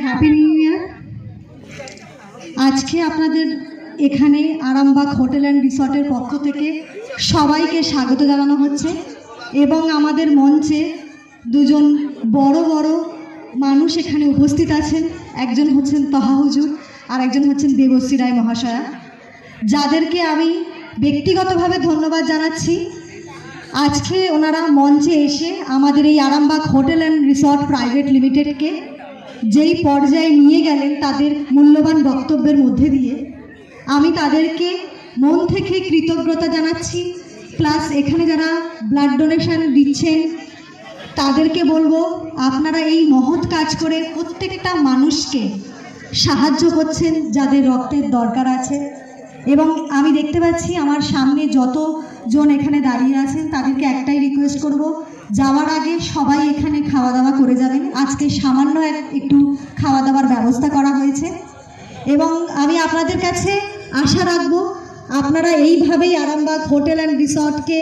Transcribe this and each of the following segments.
Happy new year. আজকে আপনাদের এখানে আরামবাগ হোটেল অ্যান্ড রিসর্টের পক্ষ থেকে সবাইকে স্বাগত জানানো হচ্ছে এবং আমাদের মঞ্চে দুজন বড় বড় মানুষ এখানে উপস্থিত আছেন। একজন হচ্ছেন তহা হুজুর আর একজন হচ্ছেন দেবশ্রী রায় মহাশয়া, যাদেরকে আমি ব্যক্তিগতভাবে ধন্যবাদ জানাচ্ছি। আজকে ওনারা মঞ্চে এসে আমাদের এই Arambagh hotel and resort private লিমিটেডকে যেই পর্যায়ে নিয়ে গেলেন তাদের মূল্যবান বক্তব্যের মধ্যে দিয়ে আমি তাদেরকে মন থেকে কৃতজ্ঞতা জানাচ্ছি। প্লাস এখানে যারা ব্লাড ডোনেশন দিচ্ছেন তাদেরকে বলবো, আপনারা এই মহৎ কাজ করে প্রত্যেকটা মানুষকে সাহায্য করছেন যাদের রক্তের দরকার আছে। এবং আমি দেখতে পাচ্ছি আমার সামনে যতজন এখানে দাঁড়িয়ে আছেন তাদেরকে একটাই রিকোয়েস্ট করব, যাওয়ার আগে সবাই এখানে খাওয়া দাওয়া করে যাবেন। আজকে সামান্য একটু খাওয়া দাওয়ার ব্যবস্থা করা হয়েছে এবং আমি আপনাদের কাছে আশা রাখবো আপনারা এইভাবেই আরামবাগ হোটেল অ্যান্ড রিসর্টকে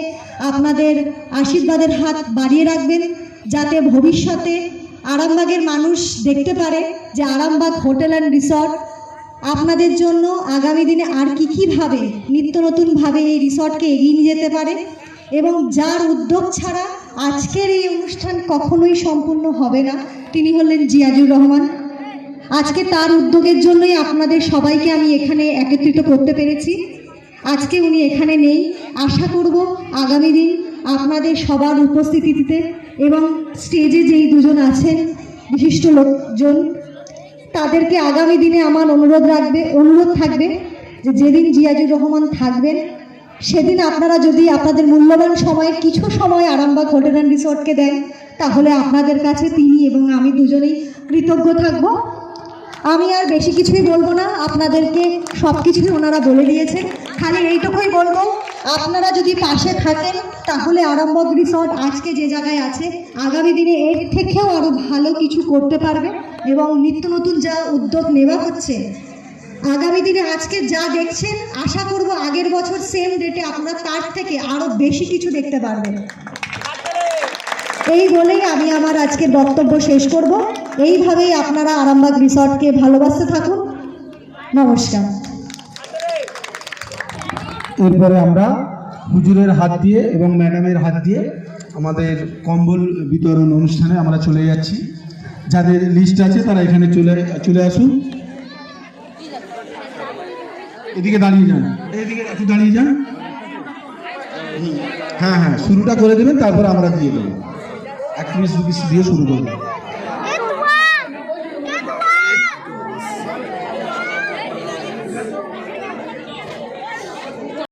আপনাদের আশীর্বাদের হাত বাড়িয়ে রাখবেন, যাতে ভবিষ্যতে আরামবাগের মানুষ দেখতে পারে যে আরামবাগ হোটেল অ্যান্ড রিসর্ট আপনাদের জন্য আগামী দিনে আর কীভাবে নিত্য নতুনভাবে এই রিসর্টকে এগিয়ে নিয়ে যেতে পারে। এবং যার উদ্যোগ ছাড়া আজকের এই অনুষ্ঠান কখনোই সম্পূর্ণ হবে না, তিনি হলেন জিয়াজুর রহমান। আজকে তার উদ্যোগের জন্যই আপনাদের সবাইকে আমি এখানে একত্রিত করতে পেরেছি। আজকে উনি এখানে নেই, আশা করব আগামী দিন আপনাদের সবার উপস্থিতিতে এবং স্টেজে যেই দুজন আছেন বিশিষ্ট লোকজন, তাদেরকে আগামী দিনে আমার অনুরোধ থাকবে যে যেদিন জিয়াজুর রহমান থাকবেন সেদিন আপনারা যদি আপনাদের মূল্যবান সময়ের কিছু সময় আরামবাগ হোটেল অ্যান্ড রিসর্টকে দেন, তাহলে আপনাদের কাছে তিনি এবং আমি দুজনেই কৃতজ্ঞ থাকব। আমি আর বেশি কিছুই বলবো না, আপনাদেরকে সব কিছুই ওনারা বলে দিয়েছেন। খালি এইটুকুই বলবো, আপনারা যদি পাশে থাকেন তাহলে আরামবাগ রিসর্ট আজকে যে জায়গায় আছে আগামী দিনে এর থেকেও আরও ভালো কিছু করতে পারবে এবং নিত্য নতুন যা উদ্যোগ নেওয়া হচ্ছে আগামী দিনে আজকে যা দেখছেন আশা করব আগের বছর সেম ডেটে আপনারা তার থেকে আরও বেশি কিছু দেখতে পারবেন। এই বলেই আমি আমার আজকের বক্তব্য শেষ করব। এইভাবেই আপনারা আরামবাগ রিসর্টকে ভালোবাসতে থাকুন। নমস্কার। এরপরে আমরা হুজুরের হাত দিয়ে এবং ম্যাডামের হাত দিয়ে আমাদের কম্বল বিতরণ অনুষ্ঠানে আমরা চলে যাচ্ছি। যাদের লিস্ট আছে তারা এখানে চলে আসুন। এদিকে দাঁড়িয়ে যান, এদিকে একটু দাঁড়িয়ে যান। হ্যাঁ, শুরুটা করে দেবেন, তারপর আমরা দিয়ে দেবো। 1 পিস 2 পিস দিয়ে শুরু করবো।